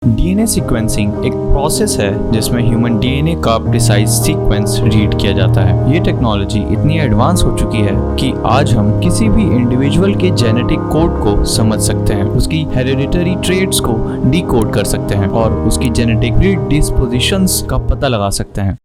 DNA sequencing एक process है जिसमें ह्यूमन डीएनए का प्रिसाइज सीक्वेंस रीड किया जाता है। ये टेक्नोलॉजी इतनी एडवांस हो चुकी है कि आज हम किसी भी इंडिविजुअल के जेनेटिक कोड को समझ सकते हैं, उसकी हेरिडिटरी ट्रेट्स को डिकोड कर सकते हैं और उसकी जेनेटिक प्रीडिस्पोजिशंस का पता लगा सकते हैं।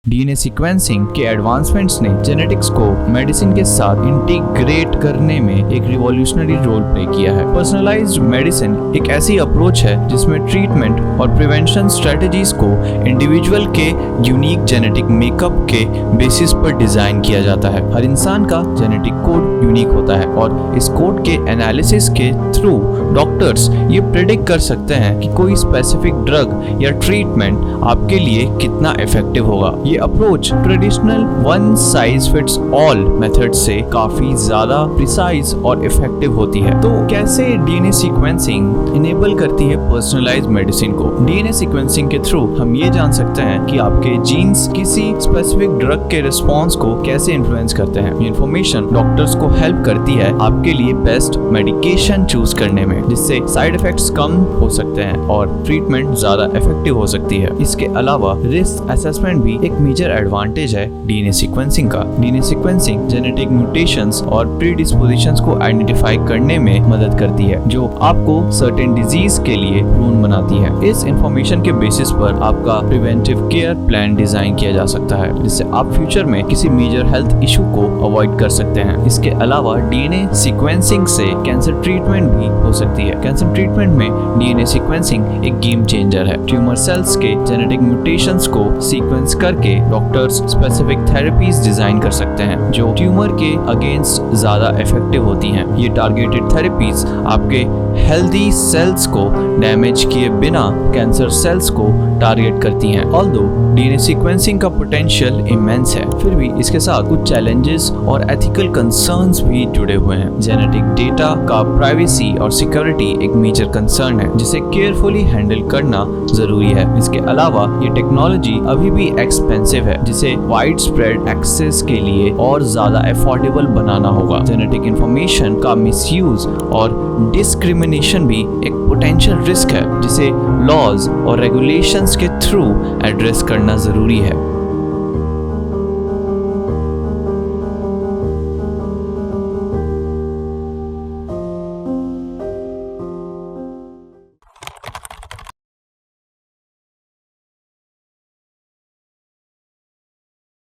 डीएनए सीक्वेंसिंग के एडवांसमेंट्स ने जेनेटिक्स को मेडिसिन के साथ इंटीग्रेट करने में एक रिवॉल्यूशनरी रोल प्ले किया है। पर्सनलाइज्ड मेडिसिन एक ऐसी अप्रोच है जिसमें ट्रीटमेंट और प्रिवेंशन स्ट्रेटजीज को इंडिविजुअल के यूनिक जेनेटिक मेकअप के बेसिस पर डिजाइन किया जाता है। हर इंसान का जेनेटिक कोड यूनिक होता है और इस कोड के एनालिसिस के थ्रू डॉक्टर्स ये प्रेडिक्ट कर सकते हैं कि कोई स्पेसिफिक ड्रग या ट्रीटमेंट आपके लिए कितना इफेक्टिव होगा। ये approach traditional one size fits all method से काफी ज्यादा प्रिसाइज और इफेक्टिव होती है। तो कैसे डीएनए सीक्वेंसिंग इनेबल करती है पर्सनलाइज्ड मेडिसिन को? डीएनए सीक्वेंसिंग के थ्रू हम ये जान सकते हैं कि आपके जीन्स किसी स्पेसिफिक ड्रग के रिस्पॉन्स को कैसे इन्फ्लुएंस करते हैं। ये इन्फॉर्मेशन डॉक्टर्स को हेल्प करती है आपके लिए बेस्ट मेडिकेशन चूज करने में, जिससे साइड इफेक्ट्स कम हो सकते हैं और ट्रीटमेंट ज्यादा इफेक्टिव हो सकती है। इसके अलावा रिस्क असेसमेंट भी एक मेजर एडवांटेज है डीएनए सीक्वेंसिंग का। डीएनए सीक्वेंसिंग जेनेटिक म्यूटेशंस और प्रीडिस्पोजिशंस को आइडेंटिफाई करने में मदद करती है, जो आपको सर्टेन डिजीज के लिए प्रून बनाती है। इस इंफॉर्मेशन के बेसिस पर आपका प्रिवेंटिव केयर प्लान डिजाइन किया जा सकता है, जिससे आप फ्यूचर में किसी मेजर हेल्थ इशू को अवॉइड कर सकते हैं। इसके अलावा डीएनए सीक्वेंसिंग से कैंसर ट्रीटमेंट भी हो सकती है। कैंसर ट्रीटमेंट में डीएनए सीक्वेंसिंग एक गेम चेंजर है। ट्यूमर सेल्स के जेनेटिक म्यूटेशंस को सीक्वेंस करके डॉक्टर्स स्पेसिफिक थेरेपीज डिजाइन कर सकते हैं जो ट्यूमर के अगेंस्ट ज्यादा इफेक्टिव होती हैं। ये टारगेटेड थेरेपीज आपके हेल्दी सेल्स को डैमेज किए बिना कैंसर सेल्स को टारगेट करती हैं। ऑल्दो डीएनए सीक्वेंसिंग का पोटेंशियल इमेंस है, फिर भी इसके साथ कुछ चैलेंजेस और एथिकल कंसर्न्स भी जुड़े हुए हैं। जेनेटिक डेटा का प्राइवेसी और सिक्योरिटी एक मेजर कंसर्न है, जिसे केयरफुली हैंडल करना जरूरी है। इसके अलावा ये टेक्नोलॉजी अभी भी एक्सपेंसिव है, जिसे वाइड स्प्रेड एक्सेस के लिए और ज्यादा अफोर्डेबल बनाना होगा। जेनेटिक इंफॉर्मेशन का मिसयूज और डिस्क्रिमिनेशन भी एक पोटेंशियल रिस्क है, जिसे लॉज और रेगुलेशंस के थ्रू एड्रेस करना जरूरी है।